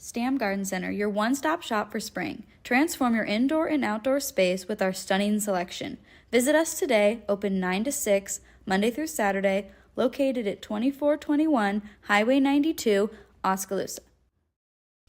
Stam Garden Center, your one-stop shop for spring. Transform your indoor and outdoor space with our stunning selection. Visit us today, open 9 to 6, Monday through Saturday, located at 2421 Highway 92, Oskaloosa.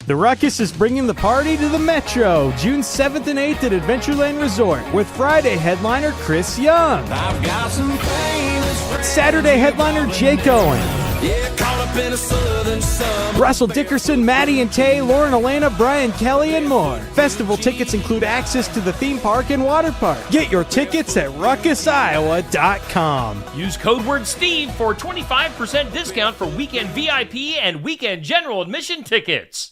The Ruckus is bringing the party to the Metro, June 7th and 8th at Adventureland Resort, with Friday headliner Chris Young. I've got some famous friends. Saturday headliner Jake Owen. Yeah, caught up in a southern sun. Russell Dickerson, Maddie and Tay, Lauren Elena, Brian Kelly, and more. Festival tickets include access to the theme park and water park. Get your tickets at ruckusiowa.com. Use code word Steve for 25% discount for weekend VIP and weekend general admission tickets.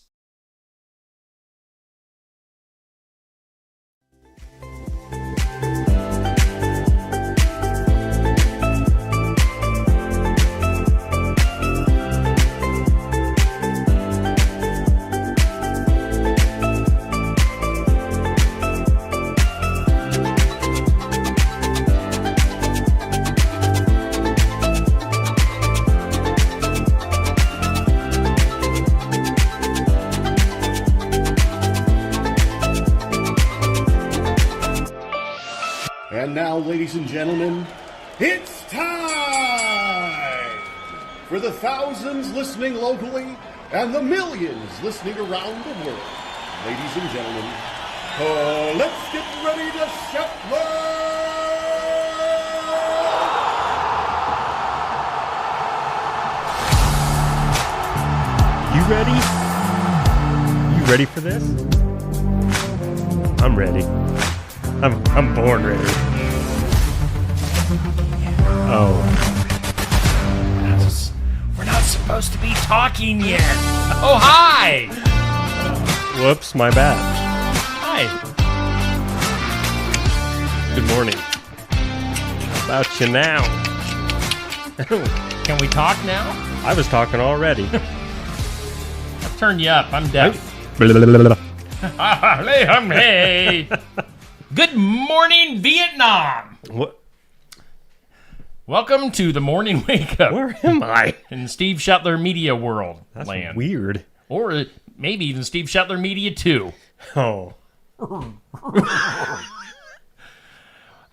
And now, ladies and gentlemen, it's time for the thousands listening locally and the millions listening around the world. Ladies and gentlemen, let's get ready to shuffle! You ready? You ready for this? I'm ready. I'm born ready. Oh. We're not supposed to be talking yet. Oh, hi! Whoops, my bad. Hi. Good morning. How about you now? Can we talk now? I was talking already. I'll turn you up. I'm deaf. Hey. Good morning, Vietnam. What? Welcome to the morning wake up. Where am I? In Steve Shetler Media World That's land. weird. Or maybe even Steve Shetler Media 2. Oh.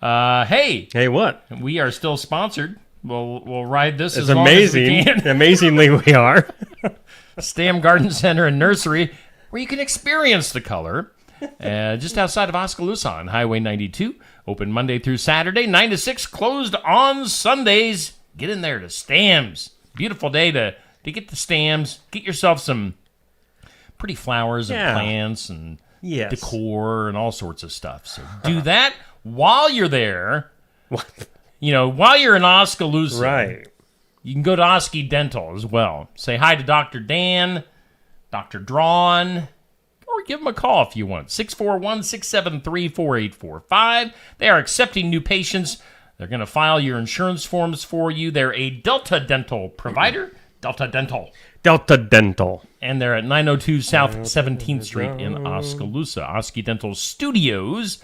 Hey. Hey, what? We are still sponsored. We'll ride this It's as long as we amazing. can. Amazingly, we are. Stam Garden Center and Nursery, where you can experience the color. Just outside of Oskaloosa on Highway 92. Open Monday through Saturday, 9 to 6. Closed on Sundays. Get in there to Stam's. Beautiful day to get to Stam's. Get yourself some pretty flowers and plants and decor and all sorts of stuff. So do that while you're there. What? You know, while you're in Oskaloosa. Right. You can go to Oski Dental as well. Say hi to Dr. Dan, Dr. Drawn, or give them a call if you want. 641-673-4845. They are accepting new patients. They're going to file your insurance forms for you. They're a Delta Dental provider. Delta Dental. Delta Dental. And they're at 902 South 17th Street in Oskaloosa. Oski Dental Studios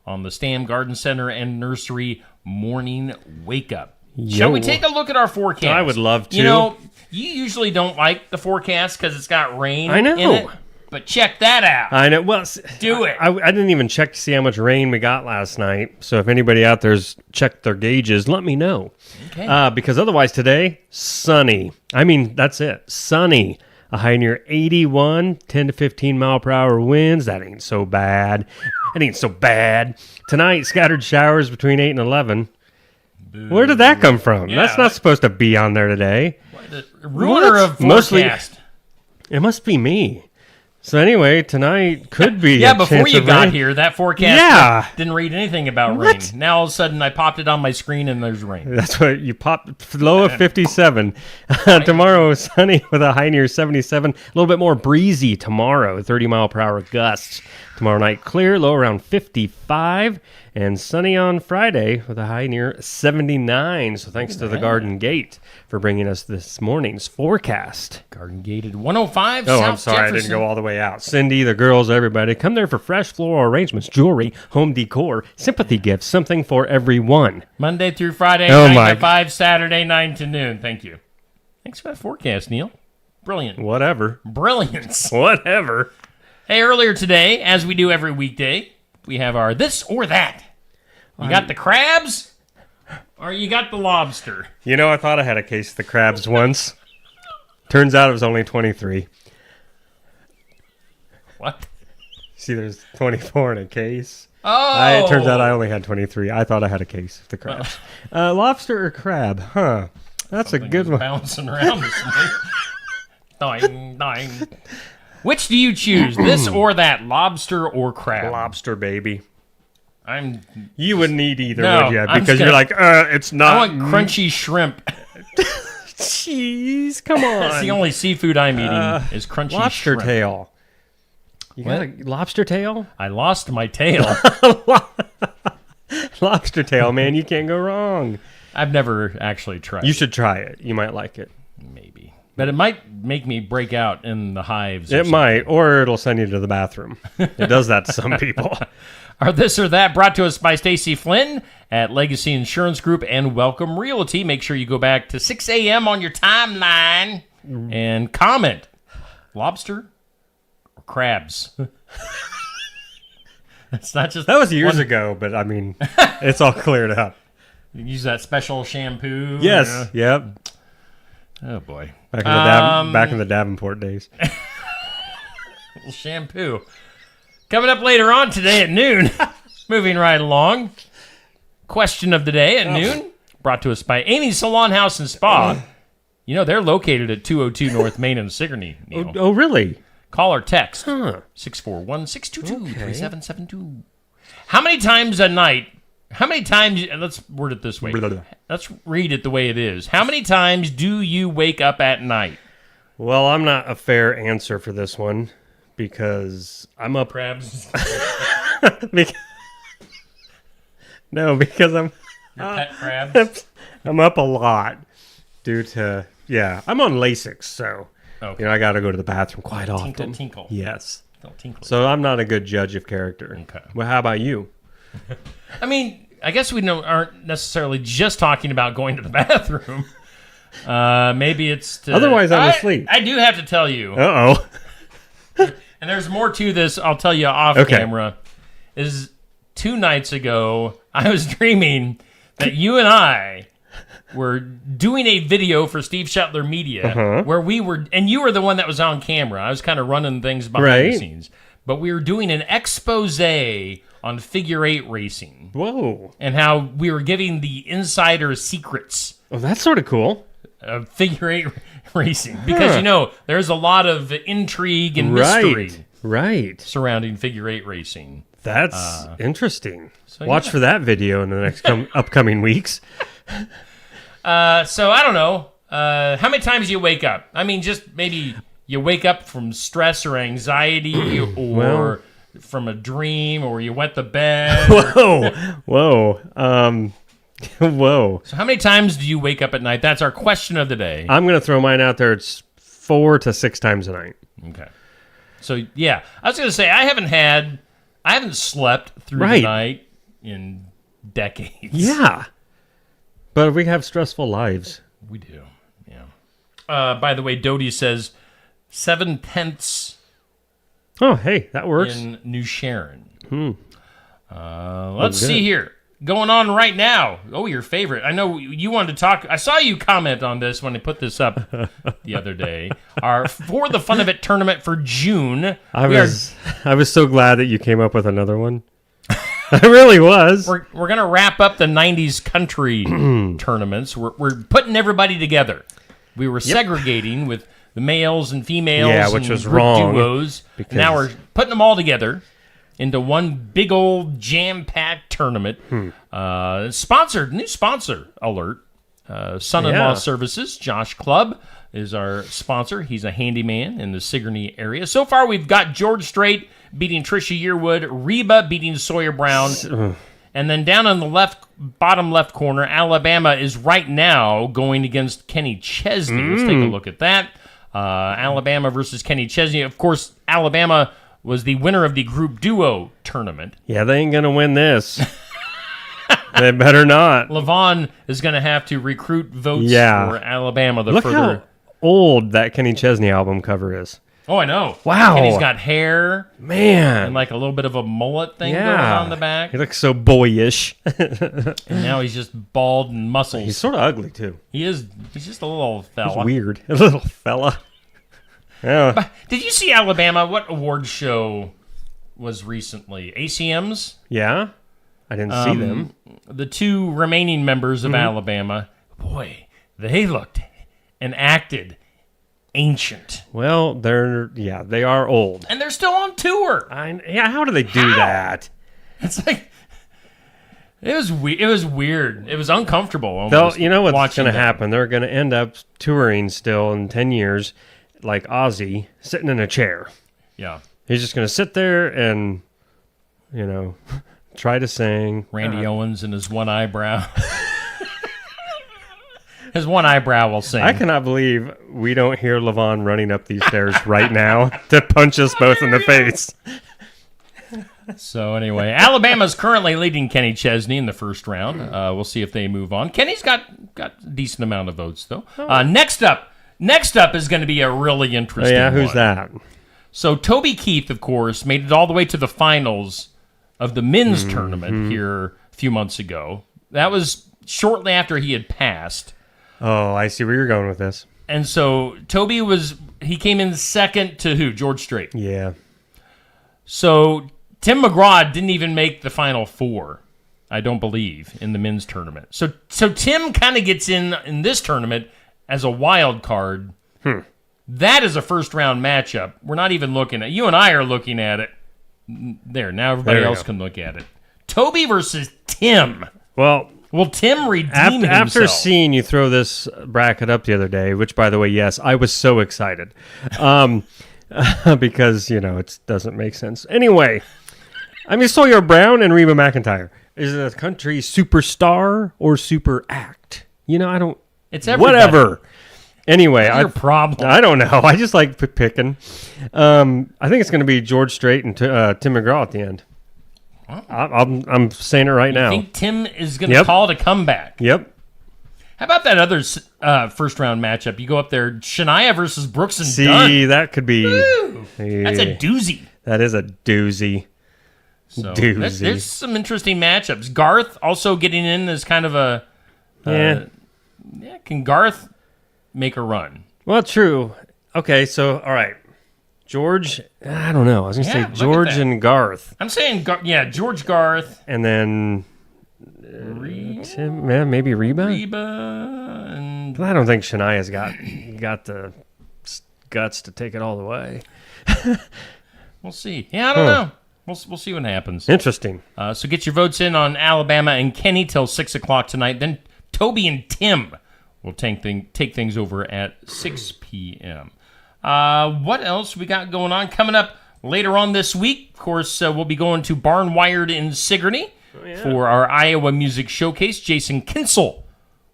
on the Stam Garden Center and Nursery Morning Wake Up. Shall we take a look at our forecast? I would love to. You know, you usually don't like the forecast because it's got rain I know. in it. But check that out. I know. Well, Do it. I didn't even check to see how much rain we got last night. So if anybody out there's checked their gauges, let me know. Okay. Because otherwise today, sunny. I mean, that's it. Sunny. A high near 81, 10 to 15 mile per hour winds. That ain't so bad. That ain't so bad. Tonight, scattered showers between 8 and 11. Boo. Where did that come from? Yeah, That's not supposed to be on there today. The ruiner of Mostly- forecast. It must be me. So anyway, tonight could be Yeah, a before chance you of got rain. here, that forecast Yeah. didn't read anything about What? rain. Now all of a sudden I popped it on my screen and there's rain. That's what you popped. Low of 57. Tomorrow sunny with a high near 77. A little bit more breezy tomorrow. 30 mile per hour gusts. Tomorrow night clear, low around 55. And sunny on Friday with a high near 79. So thanks to the Garden Gate for bringing us this morning's forecast. Garden Gated 105 Oh, South I'm sorry, Jefferson. I didn't go all the way out. Cindy, the girls, everybody, come there for fresh floral arrangements, jewelry, home decor, sympathy gifts, something for everyone. Monday through Friday, Oh 9 my to 5, Saturday, 9 to noon. Thank you. Thanks for that forecast, Neil. Brilliant. Whatever. Brilliance. Whatever. Hey, earlier today, as we do every weekday, we have our this or that. You got the crabs or you got the lobster? You know, I thought I had a case of the crabs once. Turns out it was only 23. What? See, there's 24 in a case. Oh! It turns out I only had 23. I thought I had a case of the crabs. Lobster or crab? Huh. That's a good one. Bouncing around this morning. Doing, doing. Which do you choose, this or that, lobster or crab? Lobster, baby. You wouldn't eat either, No, would you? I'm Because just you're like, it's I not. want crunchy shrimp. Jeez, come on. That's the only seafood I'm eating is crunchy lobster shrimp. tail. You got a lobster tail? I lost my tail. Lobster tail, man. You can't go wrong. I've never actually tried. You should try it. You might like it. Maybe. But it might make me break out in the hives. It might, or it'll send you to the bathroom. It does that to some people. Our This or That brought to us by Stacy Flynn at Legacy Insurance Group and Welcome Realty. Make sure you go back to 6 a.m. on your timeline and comment. Lobster or crabs? It's not just That was years ago, but I mean, it's all cleared up. You use that special shampoo. Yes. Yep. Oh, boy. Back in the Davenport days. Little shampoo. Coming up later on today at noon. Moving right along. Question of the day at noon. Brought to us by Amy's Salon House and Spa. You know, they're located at 202 North Main in Sigourney. Neil. Oh, really? Call or text. Huh. 641-622-3772. How many times a night? How many times? Let's word it this way. Let's read it the way it is. How many times do you wake up at night? Well, I'm not a fair answer for this one because I'm up. Crabs. Because I'm Your pet crabs. I'm up a lot due to I'm on Lasix, so Okay. I got to go to the bathroom quite often. Tinkle, tinkle. Yes. Tinkle. So I'm not a good judge of character. Okay. Well, how about you? I mean, I guess we aren't necessarily just talking about going to the bathroom. Maybe it's to... Otherwise, I'm asleep. I do have to tell you, Uh-oh. and there's more to this, I'll tell you off camera, is 2 nights ago, I was dreaming that you and I were doing a video for Steve Shetler Media where we were, and you were the one that was on camera. I was kind of running things behind the scenes. But we were doing an expose on figure 8 racing. Whoa. And how we were giving the insider secrets Oh, that's sort of cool. of figure 8 racing. Because, there's a lot of intrigue and mystery Right. surrounding figure 8 racing. That's interesting. so Watch for that video in the next upcoming weeks. So I don't know. How many times do you wake up? I mean, just maybe you wake up from stress or anxiety or from a dream or you wet the bed. Whoa. Whoa. So how many times do you wake up at night? That's our question of the day. I'm going to throw mine out there. It's 4 to 6 times a night. Okay. So, yeah. I was going to say, I haven't slept through the night in decades. Yeah. But we have stressful lives. We do, yeah. By the way, Dodie says 7/10 Oh, hey, that works. in New Sharon. Let's see here. Going on right now. Oh, your favorite. I know you wanted to talk. I saw you comment on this when I put this up the other day. Our For the Fun of It tournament for June. I was so glad that you came up with another one. I really was. We're going to wrap up the 90s country tournaments. We're putting everybody together. We were segregating with the males and females which and was group wrong, duos. And now we're putting them all together into one big old jam-packed tournament. New sponsor alert. Son-in-Law Services, Josh Clubb, is our sponsor. He's a handyman in the Sigourney area. So far, we've got George Strait beating Trisha Yearwood, Reba beating Sawyer Brown, and then down on the bottom left corner, Alabama is right now going against Kenny Chesney. Let's take a look at that. Alabama versus Kenny Chesney. Of course, Alabama was the winner of the group duo tournament. Yeah, they ain't going to win this. They better not. LaVon is going to have to recruit votes for Alabama the further old that Kenny Chesney album cover is. Oh, I know. Wow. And he's got hair Man. and like a little bit of a mullet thing going yeah. on the back. He looks so boyish. And now he's just bald and muscles. He's sort of ugly, too. He's just a little He's fella. weird. A little fella. Yeah. Did you see Alabama? What award show was recently? ACMs? Yeah? I didn't see them. The two remaining members Mm-hmm. of Alabama, boy, they looked and acted ancient. Well, they are old. And they're still on tour. How do they do How? that? It's like it was weird. It was uncomfortable almost. You know what's watching going to them. happen? They're going to end up touring still in 10 years like Ozzy, sitting in a chair. Yeah. He's just going to sit there and, try to sing. Randy Owens and his one eyebrow. His one eyebrow will sing. I cannot believe we don't hear Levon running up these stairs right now to punch us both in the face. So anyway, Alabama's currently leading Kenny Chesney in the first round. We'll see if they move on. Kenny's got a decent amount of votes though. Next up is going to be a really interesting Who's one. that? So Toby Keith, of course, made it all the way to the finals of the men's tournament here a few months ago. That was shortly after he had passed. Oh, I see where you're going with this. And so Toby he came in second to who? George Strait. Yeah. So Tim McGraw didn't even make the final four, I don't believe, in the men's tournament. So Tim kind of gets in this tournament as a wild card. That is a first round matchup. We're not even looking at. You and I are looking at it. There, now everybody There we else go. can look at it. Toby versus Tim. Well, Will Tim redeem after himself? seeing you throw this bracket up the other day, which, by the way, yes, I was so excited. Because, it doesn't make sense. Anyway, Sawyer Brown and Reba McEntire. Is it a country superstar or super act? I don't... It's everybody. Whatever. Anyway, What's your problem? I don't know. I just like picking. I think it's going to be George Strait and Tim McGraw at the end. I'm saying it right I now. think Tim is going to Yep. call it a comeback. Yep. How about that other first round matchup? You go up there, Shania versus Brooks and See, Dunn. that could be... That's a doozy. That is a doozy. So Doozy. there's some interesting matchups. Garth also getting in as kind of a can Garth make a run? Well, true. Okay, so, all right. George, I don't know. I was going to Yeah, say look at George that. and Garth. I'm saying George Garth, And then Tim, maybe Reba? Reba, and I don't think Shania's got the guts to take it all the way. we'll see. Yeah, I don't know. We'll see what happens. Interesting. So get your votes in on Alabama and Kenny till 6 o'clock tonight. Then Toby and Tim will take things over at 6 p.m. What else we got going on? Coming up later on this week, of course, we'll be going to Barnwired in Sigourney for our Iowa Music Showcase. Jason Kinsel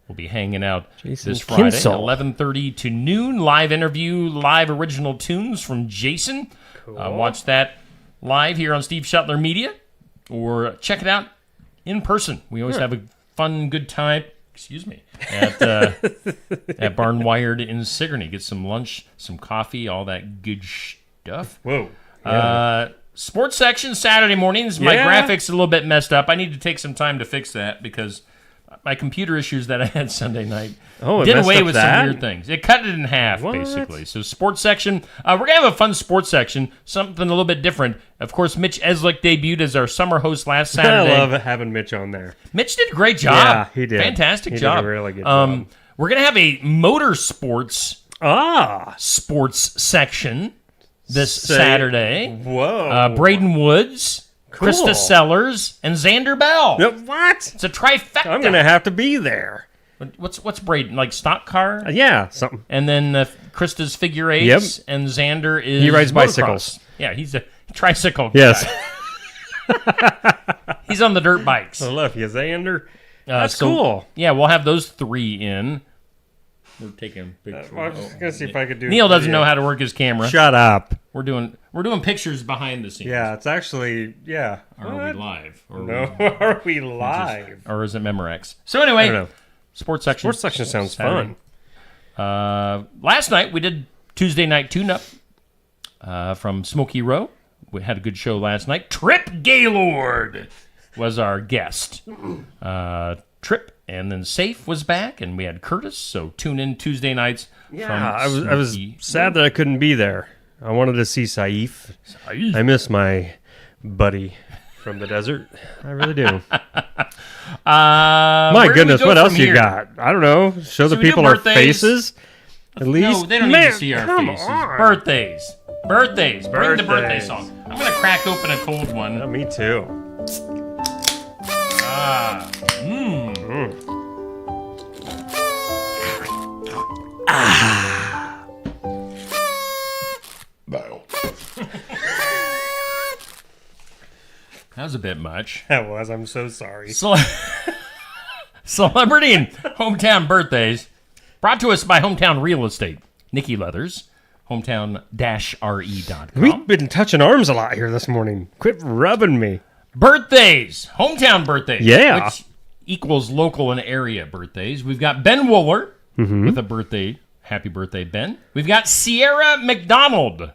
will be hanging out Jason this Friday, Kinsel. 11:30 to noon. Live interview, live original tunes from Jason. Watch that live here on Steve Shuttler Media, or check it out in person. We always have a fun, good time. At Barnwired in Sigourney. Get some lunch, some coffee, all that good stuff. Whoa. Sports section Saturday mornings. My Yeah. graphics are a little bit messed up. I need to take some time to fix that because my computer issues that I had Sunday night Oh, it did messed away up with that? some weird things. It cut it in half, What? basically. So sports section. We're going to have a fun sports section, something a little bit different. Of course, Mitch Eslick debuted as our summer host last Saturday. I love having Mitch on there. Mitch did a great job. Yeah, he did. Fantastic He did job. a really good job. We're going to have a motorsports sports section this Saturday. Whoa. Braden Woods, Cool. Krista Sellers, and Xander Bell. What? It's a trifecta. I'm going to have to be there. What's Braden? Like stock car? Yeah, something. And then Krista's figure eights, Yep. and Xander is He rides motocross. bicycles. Yeah, he's a tricycle Yes. guy. He's on the dirt bikes. I love you, Xander. That's so, cool. Yeah, we'll have those three in. We're taking pictures. I was just going to see if I could do Neil doesn't know how to work his camera. Shut up. We're doing pictures behind the scenes. Yeah, it's actually, yeah. Or are we live? Or No, are we live? Or is it Memorex? So anyway, I don't know. sports section. Sports section sounds Saturday. Last night we did Tuesday night tune-up from Smoky Row. We had a good show last night. Trip Gaylord was our guest. Trip, and then Safe was back, and we had Curtis. So tune in Tuesday nights. Yeah, I was sad that I couldn't be there. I wanted to see Saif. I miss my buddy from the desert. I really do. My goodness, what else you got? I don't know. Show the people our faces. At least. No, they don't need to see our faces. On. Birthdays. Bring the birthday song. I'm going to crack open a cold one. Me too. That was a bit much. That was. I'm so sorry. Celebrity and hometown birthdays brought to us by Hometown Real Estate. Nikki Leathers, hometown-re.com. We've been touching arms a lot here this morning. Quit rubbing me. Birthdays, hometown birthdays. Yeah. Which equals local and area birthdays. We've got Ben Wooler with a birthday. Happy birthday, Ben. We've got Sierra McDonald.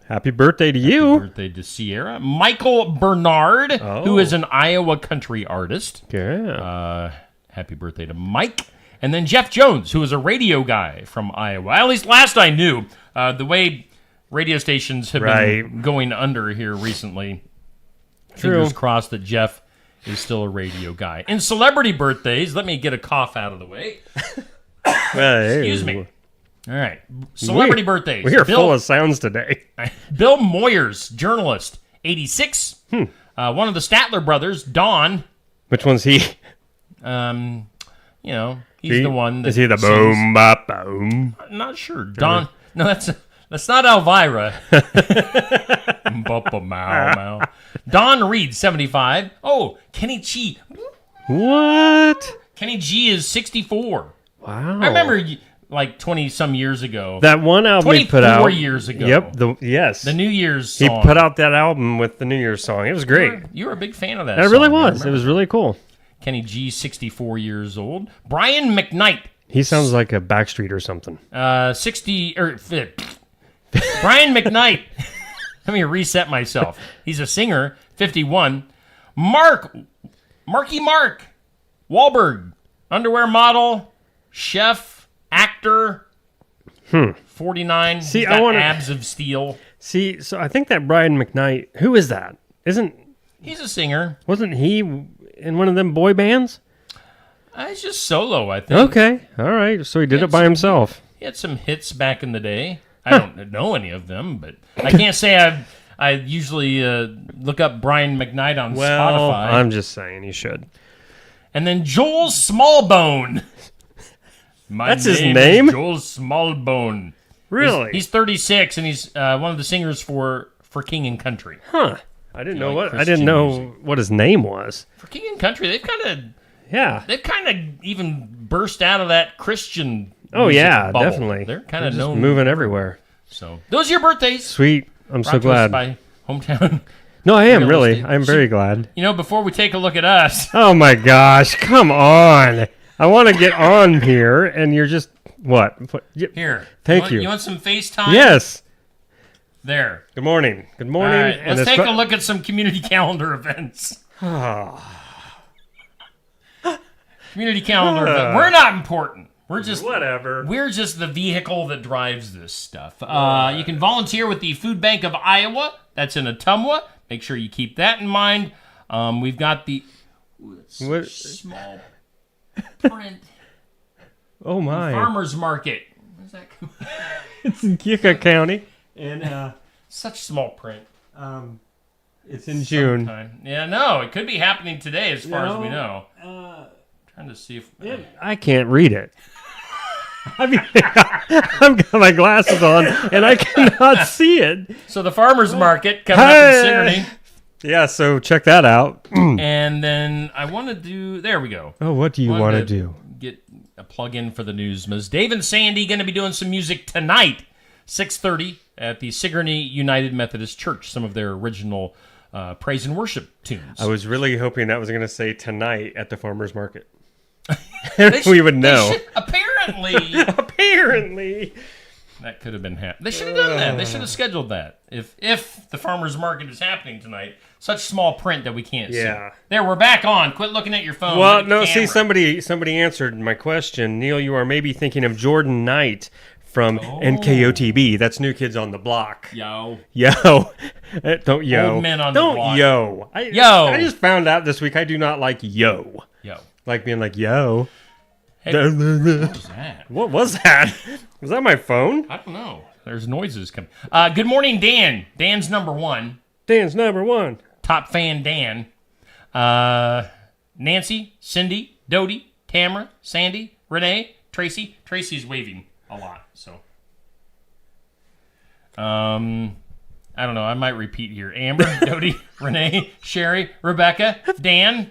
Happy birthday to you. Birthday to Sierra. Michael Bernard, who is an Iowa country artist. Yeah. Happy birthday to Mike. And then Jeff Jones, who is a radio guy from Iowa. At least last I knew. The way radio stations have been going under here recently. Fingers crossed that Jeff is still a radio guy. In celebrity birthdays, let me get a cough out of the way. Excuse me. All right. Celebrity birthdays. We are full of sounds today. Bill Moyers, journalist, 86. One of the Statler brothers, Don. Which one's he? He's the one that is he the sings. boom bop boom? I'm not sure. Don. No, that's not Elvira. Boppa mow mow. Don Reed, 75. Oh, Kenny G. What? Kenny G is 64. Wow. I remember like 20-some years ago. That one album he put out. 24 years ago. Yep. The New Year's song. He put out that album with the New Year's song. It was great. You were a big fan of that It song. really was. It was really cool. Kenny G, 64 years old. Brian McKnight. He sounds like a Backstreet or something. 60 or Brian McKnight. Let me reset myself. He's a singer, 51. Marky Mark Wahlberg, underwear model, chef, actor. 49. See, He's got I want abs of steel. See, so I think that Brian McKnight. Who is that? He's a singer. Wasn't he in one of them boy bands? He's just solo, I think. Okay, all right. So he did it by himself. He had some hits back in the day. I don't know any of them, but I can't say I usually look up Brian McKnight on Spotify. I'm just saying you should. And then Joel Smallbone. That's his name? Is Joel Smallbone. Really? He's 36, and he's one of the singers for King and Country. Huh. I didn't know like what I didn't know Christian what his name was. For King and Country, they've kind Yeah. of even burst out of that Christian. Oh music yeah, bubble. definitely. They're kind of just known. moving everywhere. So those are your birthdays. Sweet. I'm so Brought to us glad. by Hometown. No, I am Real really. estate. I'm very glad. Before we take a look at us, Oh my gosh! Come on. I want to get on here, and you're just what? here. Thank you. You want some FaceTime? Yes. There. Good morning. Good All morning. right. And Let's it's take a look at some community calendar events. Community calendar event. We're not important. We're just Whatever. We're just the vehicle that drives this stuff. You can volunteer with the Food Bank of Iowa. That's in Ottumwa. Make sure you keep that in mind. We've got the What? small print Oh my! farmers market. Where's that? It's in Kika County, And such small print. it's in June. Sometime. Yeah, no, it could be happening today, as far as we know. Trying to see if I can't read it. I mean, I've got my glasses on and I cannot see it. So the farmers market coming up in Sigourney, Yeah, so check that out. and then I want to do. There we go. Oh, what do you want to do? Get a plug in for the Newsmas. Dave and Sandy going to be doing some music tonight, 6:30 at the Sigourney United Methodist Church. Some of their original praise and worship tunes. I was really hoping that was going to say tonight at the farmer's market. They we would know. Apparently, Apparently. Apparently. That could have been happening. They should have done that. They should have scheduled that. If the farmer's market is happening tonight, such small print that we can't see. There, we're back on. Quit looking at your phone. Well, Look at no, the see, camera. somebody answered my question. Neil, you are maybe thinking of Jordan Knight from NKOTB. That's New Kids on the Block. Yo. Don't yo. Old men on the Don't block. yo. Yo. I just found out this week I do not like yo. Yo. Like being like, yo. Hey, what was that? What was that? Was that my phone? I don't know. There's noises coming. Good morning, Dan. Dan's number one. Dan's number one. Top fan Dan. Nancy, Cindy, Dodie, Tamara, Sandy, Renee, Tracy. Tracy's waving a lot, so. I don't know. I might repeat here. Amber, Dodie, Renee, Sherry, Rebecca, Dan,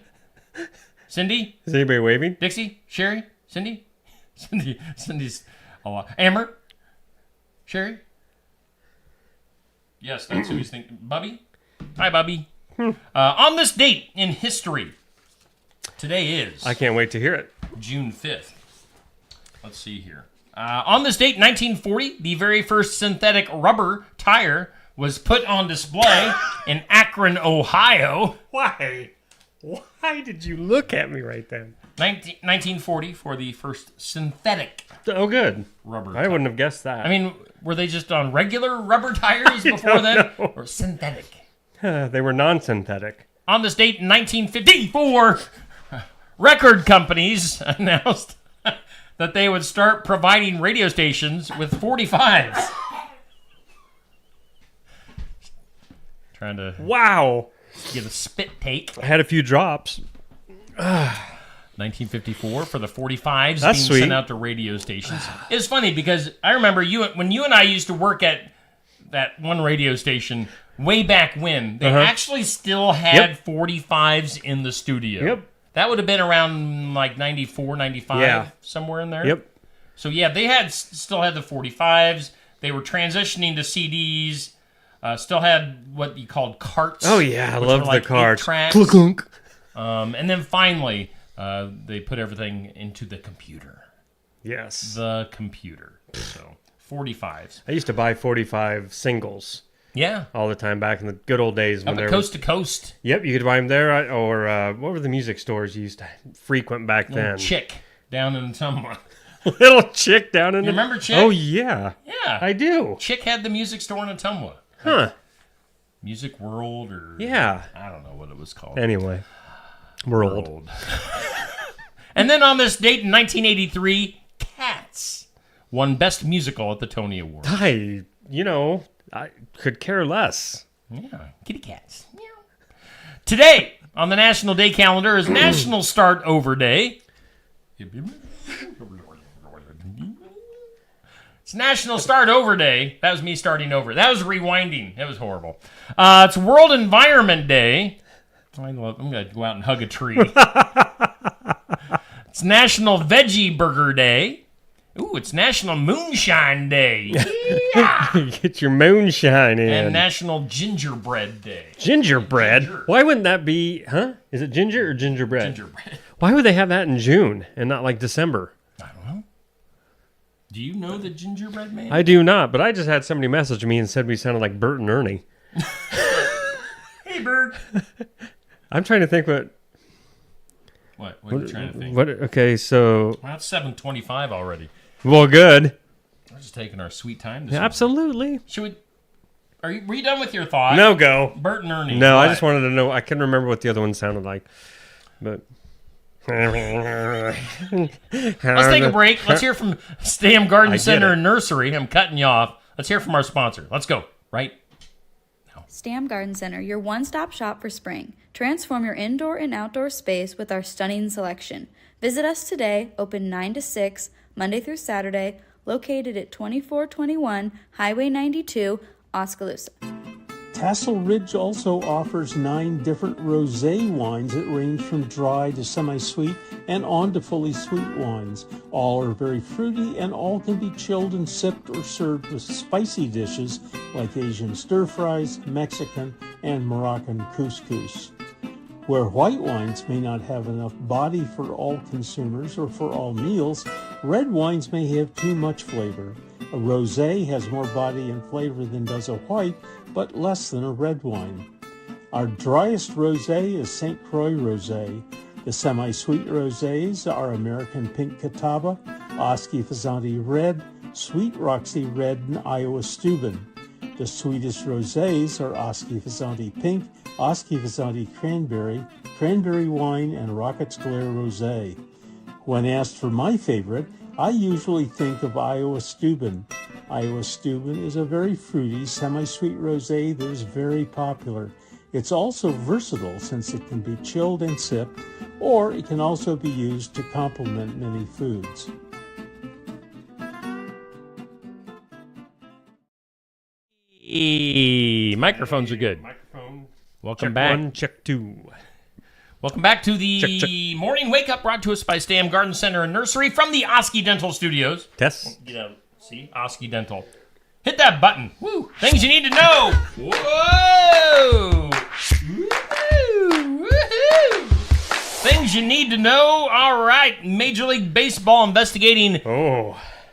Cindy. Is anybody waving? Dixie, Sherry, Cindy. Cindy's a lot. Amber, Sherry. Yes, that's who he's thinking. Bubby. Hi, Bubby. On this date in history, today is... I can't wait to hear it. June 5th. Let's see here. On this date, 1940, the very first synthetic rubber tire was put on display in Akron, Ohio. Why? Why did you look at me right then? 1940 for the first synthetic Oh, good. rubber I tire. wouldn't have guessed that. I mean, were they just on regular rubber tires before then? know. Or synthetic? They were non-synthetic. On this date in 1954, record companies announced that they would start providing radio stations with 45s. Trying to Wow. get a spit take. I had a few drops. 1954 for the 45s That's being sweet. sent out to radio stations. It's funny because I remember when you and I used to work at that one radio station way back when, they actually still had 45s in the studio. Yep. That would have been around like 94, 95, Yeah. somewhere in there. Yep. So yeah, they still had the 45s. They were transitioning to CDs. Still had what you called carts. Oh, yeah. I which loved were like the cards. 8 tracks. Clunk. And then finally, they put everything into the computer. Yes. The computer. So 45s. I used to buy 45 singles Yeah. all the time back in the good old days. Up when at there Coast to Coast. Yep, you could buy them there. Or what were the music stores you used to frequent back then? Chick down in Tumwa. Little Chick down in You the... remember Chick? Oh, yeah. Yeah. I do. Chick had the music store in Ottumwa. Huh. Music World or... Yeah. I don't know what it was called. Anyway. We're old. World. And then on this date in 1983, Cats won Best Musical at the Tony Awards. I could care less. Yeah, kitty cats. Meow. Today, on the National Day calendar, is National Start Over Day. It's National Start Over Day. That was me starting over. That was rewinding. It was horrible. It's World Environment Day. I'm going to go out and hug a tree. It's National Veggie Burger Day. Ooh, it's National Moonshine Day. Yeah. Get your moonshine in. And National Gingerbread Day. Gingerbread? Ginger. Why wouldn't that be, huh? Is it ginger or gingerbread? Gingerbread. Why would they have that in June and not like December? I don't know. Do you know the Gingerbread Man? I do not, but I just had somebody message me and said we sounded like Bert and Ernie. Hey, Bert. I'm trying to think what... What are you trying to think? Okay, so... Well, it's 7:25 already. Well, good. We're just taking our sweet time. This Yeah, morning. absolutely. Should we? Were you done with your thought? No, go. Bert and Ernie. No, I What? just wanted to know. I couldn't remember what the other one sounded like. But... Let's take a break. Let's hear from Stam Garden get Center it. and Nursery. I'm cutting you off. Let's hear from our sponsor. Let's go. Right? Stam Garden Center, your one-stop shop for spring. Transform your indoor and outdoor space with our stunning selection. Visit us today, open 9 to 6, Monday through Saturday, located at 2421 Highway 92, Oskaloosa. Tassel Ridge also offers 9 different rosé wines that range from dry to semi-sweet and on to fully sweet wines. All are very fruity and all can be chilled and sipped or served with spicy dishes like Asian stir-fries, Mexican, and Moroccan couscous. Where white wines may not have enough body for all consumers or for all meals, Red wines may have too much flavor. A rosé has more body and flavor than does a white, but less than a red wine. Our driest rosé is St. Croix Rosé. The semi-sweet rosés are American Pink Catawba, Oski Fazanti Red, Sweet Roxy Red, and Iowa Steuben. The sweetest rosés are Oski Fazanti Pink, Oski Fazanti Cranberry, Cranberry Wine, and Rockets Glare Rosé. When asked for my favorite, I usually think of Iowa Steuben. Iowa Steuben is a very fruity, semi-sweet rosé that is very popular. It's also versatile since it can be chilled and sipped, or it can also be used to complement many foods. Microphones are good. Welcome Check back. 1, check 2. Welcome back to the Check. morning wake up brought to us by Stam Garden Center and Nursery from the Oski Dental Studios. Tess. Get out. See? Oski Dental. Hit that button. Woo! Things you need to know. Whoa! Woo-hoo! Woo-hoo! Things you need to know. All right. Major League Baseball investigating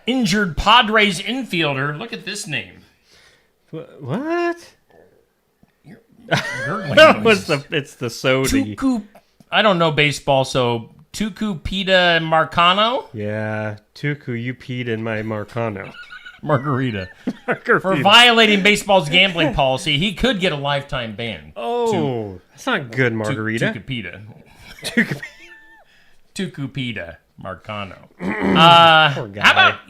injured Padres infielder. Look at this name. What? Gurgling No, noise. it's the Sodi. Tuku. I don't know baseball, so Tuku Pita Marcano? Yeah, Tuku, you peed in my Marcano. Margarita. For violating baseball's gambling policy, he could get a lifetime ban. Oh, that's not good, Margarita. Tukupita. Tuku- Tukupita Marcano. How guy. about,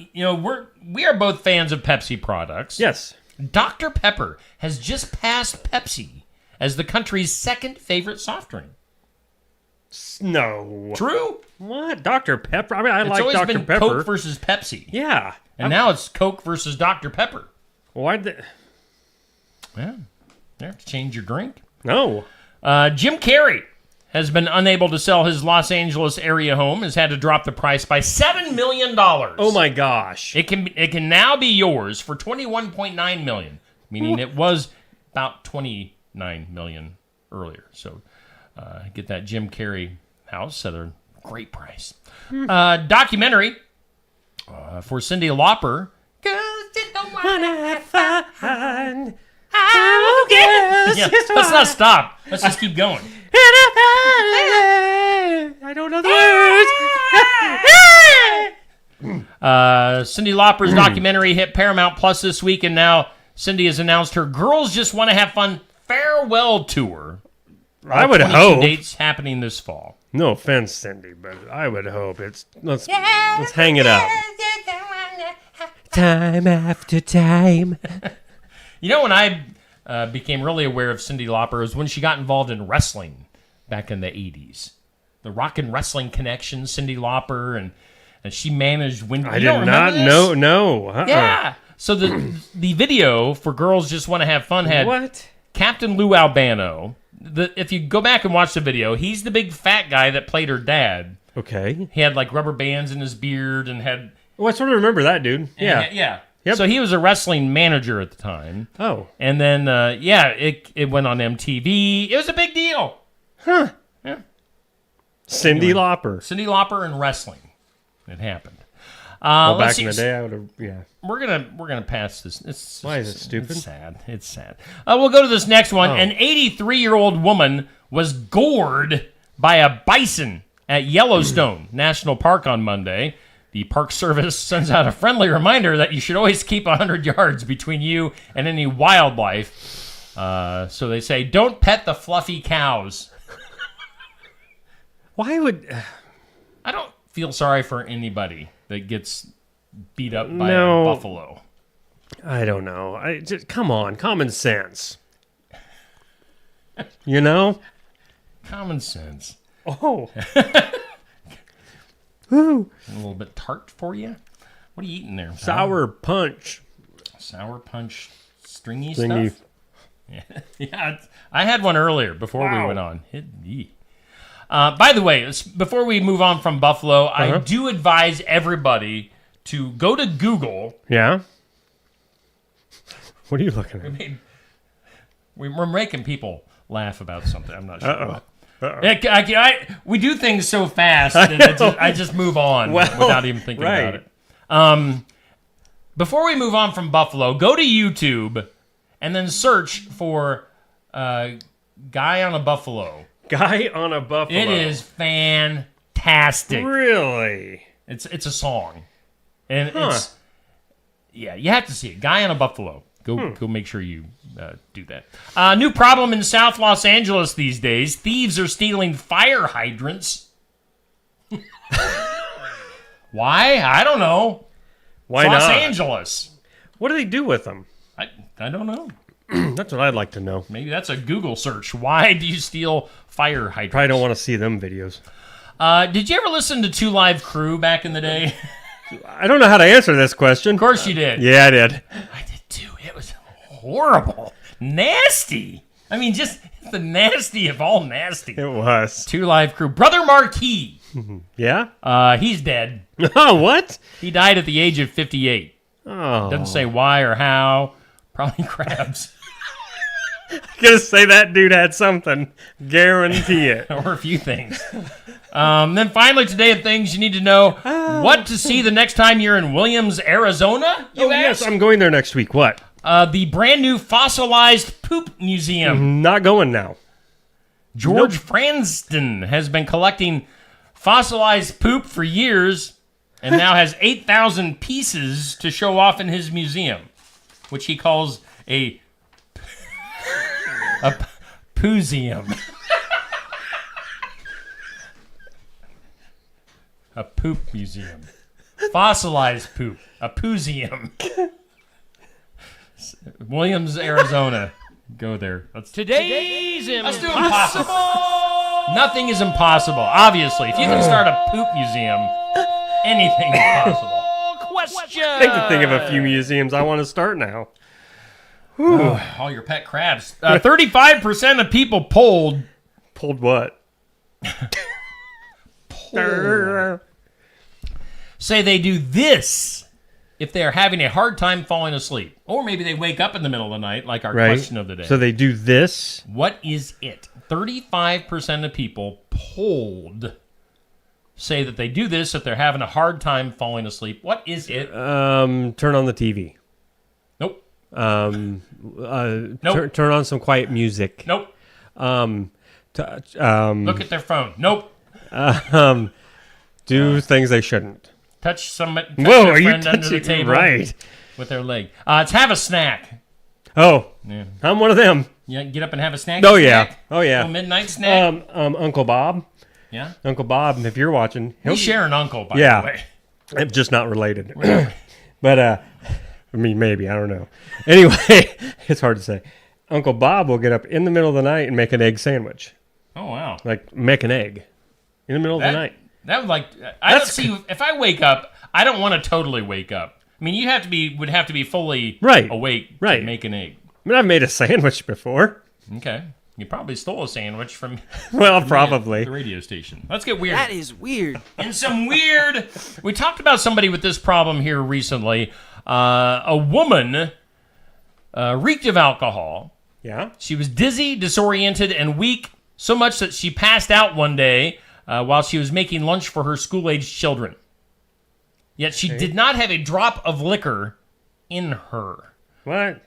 we are both fans of Pepsi products. Yes. Dr. Pepper has just passed Pepsi as the country's second favorite soft drink. No. True? What? Dr. Pepper? I mean, I It's like always Dr. been Pepper. Coke versus Pepsi. Yeah. And now it's Coke versus Dr. Pepper. Why'd they... Yeah. You have to change your drink. No. Jim Carrey has been unable to sell his Los Angeles area home, has had to drop the price by $7 million. Oh my gosh. It can now be yours for $21.9 million, meaning it was about $29 million earlier. So get that Jim Carrey house at a great price. Documentary for Cyndi Lauper. 'Cause you don't wanna have fun. Yeah, let's not stop. Let's just keep going. I don't know the words. Cyndi Lauper's documentary hit Paramount Plus this week, and now Cyndi has announced her Girls Just Want to Have Fun farewell tour. I would 22 hope. dates happening this fall. No offense, Cindy, but I would hope it's... Let's hang it up. Time after time. You know, when I became really aware of Cyndi Lauper was when she got involved in wrestling back in the 80s. The Rock and Wrestling Connection, Cyndi Lauper, and she managed Wendy. I did not know. No. Yeah. So the video for Girls Just Want to Have Fun had What? Captain Lou Albano. If you go back and watch the video, he's the big fat guy that played her dad. Okay. He had like rubber bands in his beard and had... Oh, I sort of remember that, dude. Yeah. Yeah. Yep. So he was a wrestling manager at the time. Oh. And then, it went on MTV. It was a big deal. Huh. Yeah. Cyndi Lauper. Cyndi Lauper and wrestling. It happened. Well, let's back see. in the day, I would have... Yeah. We're gonna pass this. Why is it stupid? It's sad. It's sad. We'll go to this next one. Oh. An 83-year-old woman was gored by a bison at Yellowstone National Park on Monday. The Park Service sends out a friendly reminder that you should always keep 100 yards between you and any wildlife. So they say, don't pet the fluffy cows. Why would... I don't feel sorry for anybody that gets beat up by No. a buffalo. I don't know. Come on. Common sense. You know? Common sense. Oh. Woo. A little bit tart for you. What are you eating there? pal? Sour punch. Sour punch stringy Thingy. stuff? Yeah, I had one earlier before we Wow. went on. By the way, before we move on from Buffalo, I do advise everybody to go to Google. Yeah? What are you looking at? We're making people laugh about something. I'm not sure. Uh-oh. We do things so fast that I just move on without even thinking about it. Before we move on from Buffalo, go to YouTube and then search for Guy on a Buffalo. Guy on a Buffalo. It is fantastic. Really? It's a song, and it's you have to see it. Guy on a Buffalo. Go make sure you do that. New problem in South Los Angeles these days: thieves are stealing fire hydrants. Why? I don't know. Why Los not? Angeles. What do they do with them? I don't know. That's what I'd like to know. Maybe that's a Google search. Why do you steal fire hydrants? Probably don't want to see them videos. Did you ever listen to Two Live Crew back in the day? I don't know how to answer this question. Of course you did. Yeah, I did. I did too. It was horrible. Nasty. I mean, just the nasty of all nasty. It was. Two Live Crew. Brother Marquis. Yeah? He's dead. Oh, what? He died at the age of 58. Oh. Doesn't say why or how. Probably crabs. I'm going to say that dude had something. Guarantee it. Or a few things. Then finally today of things you need to know. What to see the next time you're in Williams, Arizona? You Yes, ask? I'm going there next week. What? The brand new fossilized poop museum. Not going now. George Franston has been collecting fossilized poop for years and now has 8,000 pieces to show off in his museum, which he calls a pooseum. A poop museum. Fossilized poop. A pooseum. Williams, Arizona. Go there. Let's do impossible. Nothing is impossible. Obviously, if you can start a poop museum, anything is possible. I can think of a few museums I want to start now. All your pet crabs. 35% of people polled. Pulled what? Say they do this if they are having a hard time falling asleep. Or maybe they wake up in the middle of the night, like our question of the day. So they do this? What is it? 35% of people polled say that they do this if they're having a hard time falling asleep. What is it? Turn on the TV. Nope. Nope. Turn on some quiet music. Nope. Look Look at their phone. Nope. Do things they shouldn't. Touch Whoa, their are you friend under the touching table right? with their leg. It's have a snack. Oh, Yeah. I'm one of them. Yeah, get up and have a snack. Oh, snack? yeah. Oh, yeah. Little midnight snack. Uncle Bob. Yeah. Uncle Bob, if you're watching. We share an uncle, by Yeah. the way. I'm just not related. But, I mean, maybe. I don't know. Anyway, it's hard to say. Uncle Bob will get up in the middle of the night and make an egg sandwich. Oh, wow. Like, make an egg in the middle of the night. That would I don't see if I wake up. I don't want to totally wake up. I mean, would have to be fully awake to make an egg. I mean, I've made a sandwich before. Okay, you probably stole a sandwich from probably the radio station. Let's get weird. That is weird. And some weird. We talked about somebody with this problem here recently. A woman reeked of alcohol. Yeah. She was dizzy, disoriented, and weak, so much that she passed out one day while she was making lunch for her school-aged children. Yet she did not have a drop of liquor in her. What?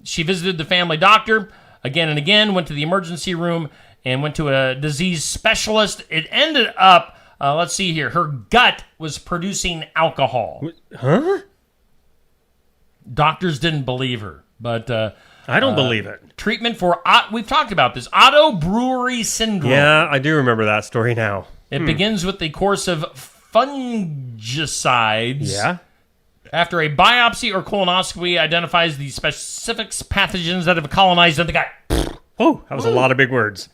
She visited the family doctor again and again, went to the emergency room, and went to a disease specialist. It ended up, let's see here, her gut was producing alcohol. Huh? Doctors didn't believe her, but... I don't believe it. Treatment for, we've talked about this, Otto Brewery syndrome. Yeah, I do remember that story now. It begins with the course of fungicides. Yeah. After a biopsy or colonoscopy identifies the specific pathogens that have colonized in the gut. Oh, that was a lot of big words.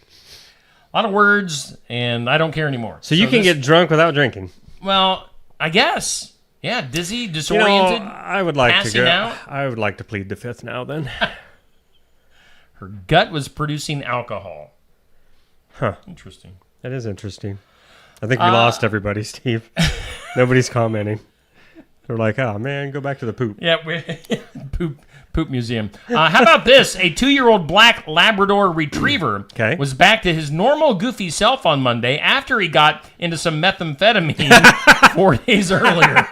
A lot of words, and I don't care anymore. So you can get drunk without drinking. Well, I guess. Yeah, dizzy, disoriented. I would like to passing go. out. I would like to plead the fifth now. Then. Her gut was producing alcohol. Huh. Interesting. That is interesting. I think we lost everybody, Steve. Nobody's commenting. They're like, "Oh man, go back to the poop." Yeah, Poop museum. How about this? A 2-year-old black Labrador retriever Okay. was back to his normal goofy self on Monday after he got into some methamphetamine 4 days earlier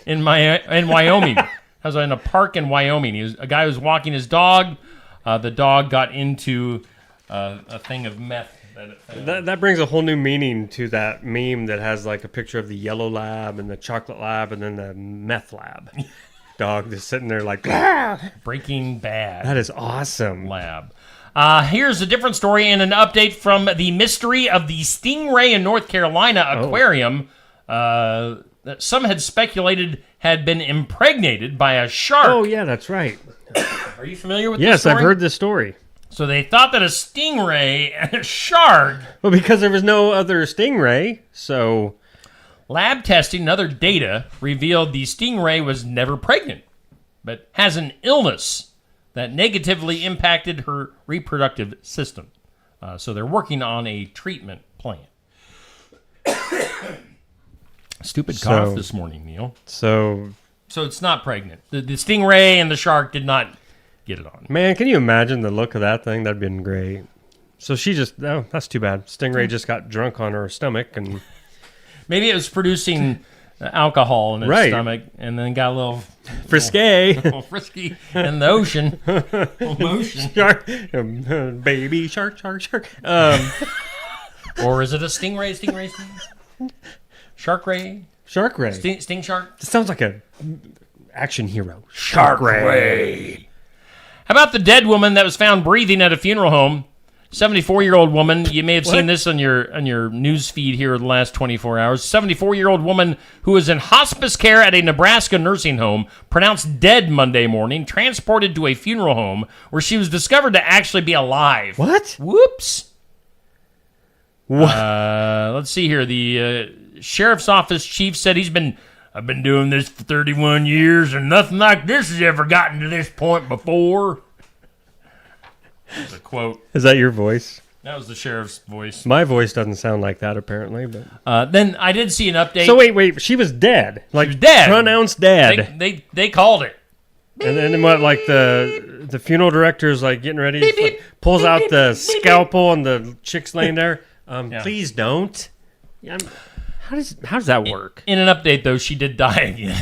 in Wyoming. I was in a park in Wyoming. A guy was walking his dog. The dog got into a thing of meth. That brings a whole new meaning to that meme that has like a picture of the yellow lab and the chocolate lab and then the meth lab. Dog just sitting there like, Breaking Bad. that is awesome. Lab. Here's a different story and an update from the mystery of the Stingray in North Carolina aquarium that some had speculated had been impregnated by a shark. Oh, yeah, that's right. Are you familiar with this Yes, story? I've heard this story. So they thought that a stingray and a shark. Well, because there was no other stingray, so... Lab testing and other data revealed the stingray was never pregnant, but has an illness that negatively impacted her reproductive system. So they're working on a treatment plan. Stupid cough this morning, Neil. So, it's not pregnant. The stingray and the shark did not get it on. man, can you imagine the look of that thing? That'd been great. So she just... Oh, that's too bad. Stingray just got drunk on her stomach and... Maybe it was producing alcohol in its Right. stomach and then got a little Frisky. little frisky in the ocean. Motion. Shark. Baby shark. Or is it a stingray? Shark ray? Shark Ray. Sting shark? It sounds like a action hero. Shark ray. How about the dead woman that was found breathing at a funeral home? 74-year-old woman. You may have seen this on your news feed here in the last 24 hours. 74-year-old woman who was in hospice care at a Nebraska nursing home, pronounced dead Monday morning, transported to a funeral home where she was discovered to actually be alive. What? Whoops. What? Let's see here. The sheriff's office chief said I've been doing this for 31 years and nothing like this has ever gotten to this point before. That's a quote. Is that your voice? That was the sheriff's voice. My voice doesn't sound like that, apparently. But Then I did see an update. so wait, she was dead. Like was dead. pronounced dead. They called it. And then what? Like the funeral director is like getting ready, like, pulls out the scalpel, and the chick's laying there. Please don't. Yeah, how does that work? In an update, though, she did die again.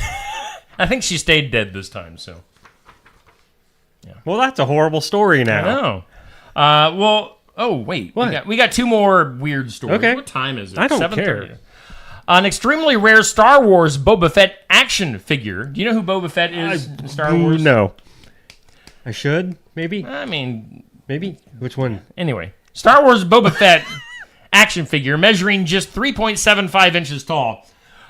I think she stayed dead this time. So. Well, that's a horrible story now. I know. Oh wait. What? We got two more weird stories. Okay. What time is it? I don't 7:30. care. An extremely rare Star Wars Boba Fett action figure. Do you know who Boba Fett is in Star Wars? No. I should maybe. I mean, Maybe. Which one? anyway, Star Wars Boba Fett action figure measuring just 3.75 inches tall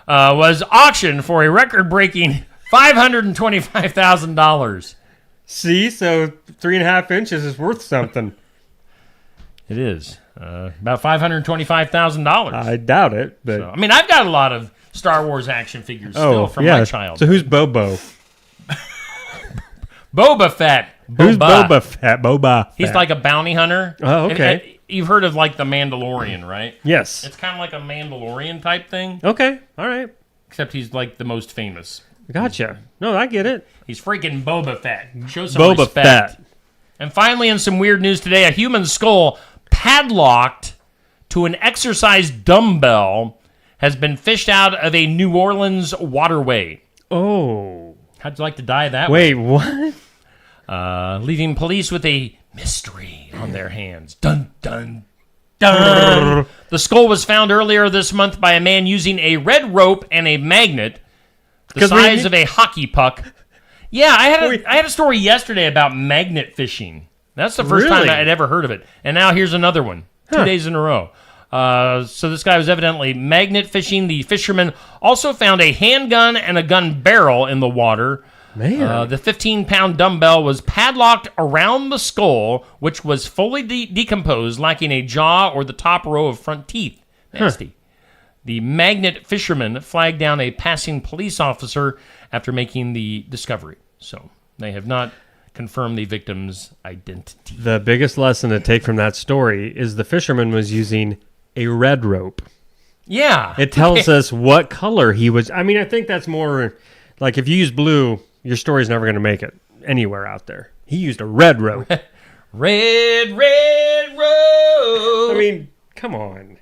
was auctioned for a record-breaking $525,000. See, so 3.5 inches is worth something. It is about $525,000. I doubt it, but I mean, I've got a lot of Star Wars action figures still from my child. So who's Bobo? Boba Fett. Who's Boba Fett? Boba Fett. He's like a bounty hunter. Oh, okay. You've heard of like the Mandalorian, right? Yes. It's kind of like a Mandalorian type thing, Okay. All right. except he's like the most famous. Gotcha. No, I get it. He's freaking Boba Fett. Show some Boba respect. Fett. And finally, in some weird news today, a human skull padlocked to an exercise dumbbell has been fished out of a New Orleans waterway. Oh. How'd you like to die that way? Wait, what? Leaving police with a mystery on their hands. Dun, dun, dun. The skull was found earlier this month by a man using a red rope and a magnet the 'Cause we size need- of a hockey puck. Yeah, I had a story yesterday about magnet fishing. That's the first time Really? I'd ever heard of it. And now here's another one. 2 days in a row. So this guy was evidently magnet fishing. The fisherman also found a handgun and a gun barrel in the water. Man. The 15-pound dumbbell was padlocked around the skull, which was fully decomposed, lacking a jaw or the top row of front teeth. Nasty. The magnet fisherman flagged down a passing police officer after making the discovery. So they have not confirmed the victim's identity. The biggest lesson to take from that story is the fisherman was using a red rope. Yeah. It tells us what color he was. I mean, I think that's more like if you use blue, your story's never going to make it. anywhere out there. He used a red rope. Red, red road. I mean, come on.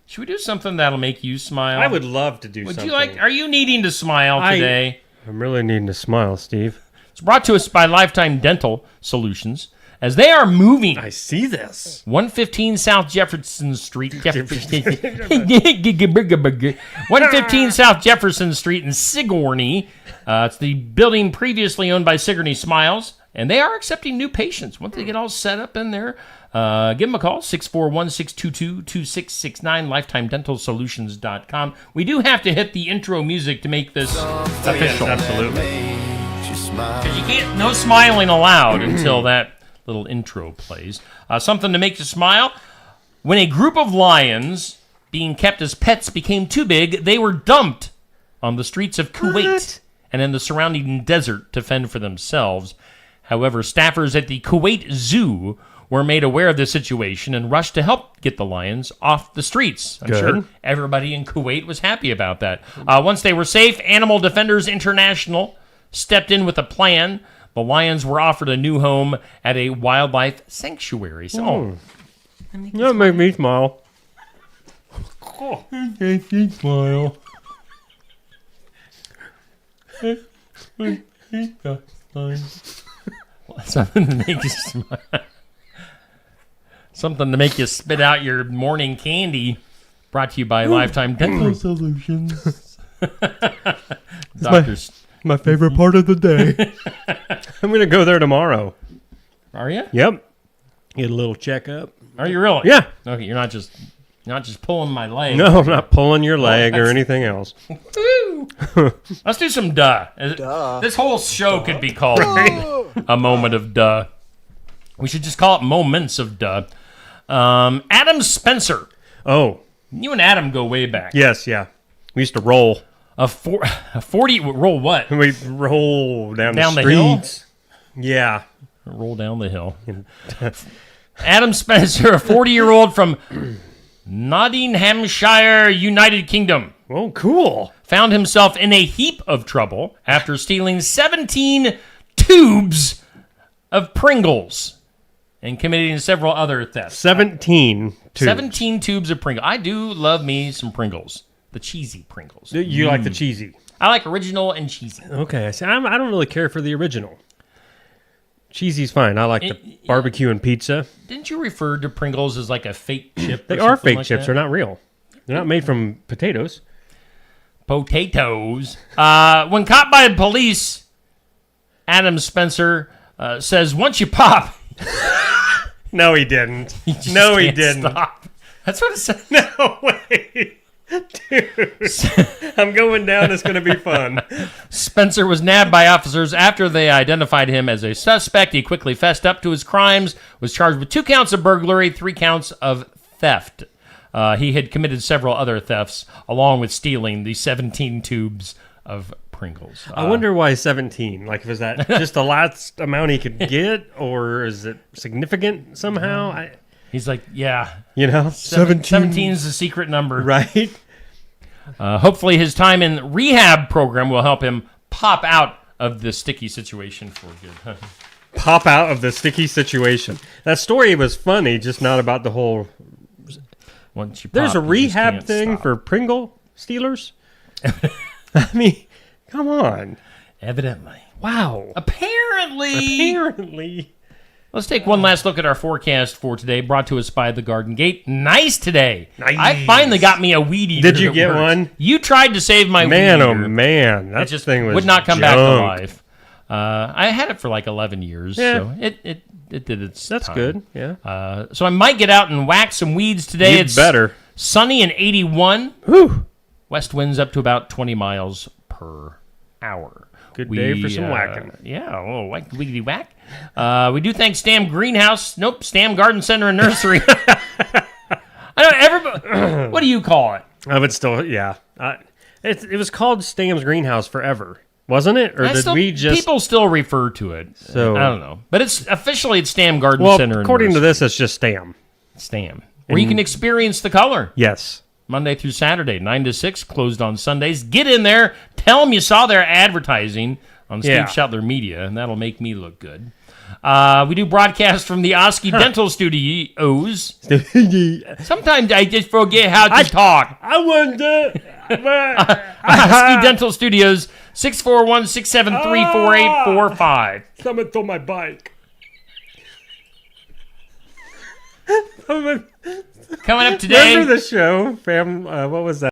Should we do something that'll make you smile? I would love to do Would something. you like? Are you needing to smile today? I'm really needing to smile, Steve. It's brought to us by Lifetime Dental Solutions, as they are moving. I see this. 115 South Jefferson Street. 115 South Jefferson Street in Sigourney. It's the building previously owned by Sigourney Smiles, and they are accepting new patients. Once they get all set up in there, give them a call, 641-622-2669, lifetimedentalsolutions.com. We do have to hit the intro music to make this official. Absolutely. Because you can't, no smiling allowed until that little intro plays. Something to make you smile. When a group of lions being kept as pets became too big, they were dumped on the streets of Kuwait and in the surrounding desert to fend for themselves. However, staffers at the Kuwait Zoo were made aware of the situation and rushed to help get the lions off the streets. I'm sure everybody in Kuwait was happy about that. Once they were safe, Animal Defenders International stepped in with a plan. The lions were offered a new home at a wildlife sanctuary. So, That made me smile. smile. Something to make you smile. Something to make you spit out your morning candy. Brought to you by Lifetime Dental Solutions. Doctors. My favorite part of the day. I'm going to go there tomorrow. Are you? Yep. Get a little checkup. Are you really? Yeah. Okay, you're not just pulling my leg. No, I'm not pulling your leg or anything else. Let's do some duh. This whole show could be called a moment of duh. We should just call it moments of duh. Adam Spencer. Oh, You and Adam go way back. yes, yeah. We used to roll. A 40 roll what? We roll down Down the the hill? streets. Yeah. Roll down the hill. Adam Spencer, a 40-year-old from Nottinghamshire, United Kingdom, Oh, cool. found himself in a heap of trouble after stealing 17 tubes of Pringles and committing several other thefts. 17. 17 tubes of Pringles. I do love me some Pringles. The cheesy Pringles. You like the cheesy. I like original and cheesy. Okay. I see. I don't really care for the original. Cheesy's fine. I like the barbecue and pizza. Didn't you refer to Pringles as like a fake chip? They or are something fake like chips. that? They're not real. They're not made from potatoes. Potatoes. When caught by police, Adam Spencer says, once you pop, No, he didn't. you just No, he can't didn't. stop. That's what it said. No way. Dude, I'm going down. It's going to be fun. Spencer was nabbed by officers after they identified him as a suspect. He quickly fessed up to his crimes, was charged with 2 counts of burglary, 3 counts of theft. He had committed several other thefts, along with stealing the 17 tubes of Pringles. I wonder why 17. Like, was that just the last amount he could get, or is it significant somehow? He's like, yeah. 17 is the secret number. Right? Hopefully his time in rehab program will help him pop out of the sticky situation for good. Pop out of the sticky situation. That story was funny, just not about the whole. Once you There's pop, a you just rehab can't thing stop. for Pringle stealers? I mean, come on. Evidently. Wow. Apparently. Let's take one last look at our forecast for today, brought to us by the Garden Gate. Nice today. Nice. I finally got me a weed eater. Did you that get works. one? You tried to save my Man, weed oh eater. man. It That just thing was would not come back to junk. life. I had it for like 11 years, Yeah. so it did its That's time. good, yeah. So I might get out and whack some weeds today. You'd It's better. sunny and 81. Whew. West winds up to about 20 miles per hour. Good day for some whacking. Yeah, a little wiggity whack. We do thank Stam Greenhouse. Nope, Stam Garden Center and Nursery. I know everybody. What do you call it? I would still, yeah. It was called Stam's Greenhouse forever, wasn't it? Or did we just... People still refer to it. So- I don't know, but it's officially it's Stam Garden Well, Center. according and to Nursery. this, it's just Stam. Stam, where you can experience the color. Yes. Monday through Saturday, 9 to 6, closed on Sundays. Get in there. Tell them you saw their advertising on Yeah. Steve Shetler Media, and that'll make me look good. We do broadcasts from the Oski Dental Studios. Sometimes I just forget how to talk. I wonder. Oski Dental Studios, 641-673-4845. Someone stole my bike. Coming up today. Remember the show, fam? What was that?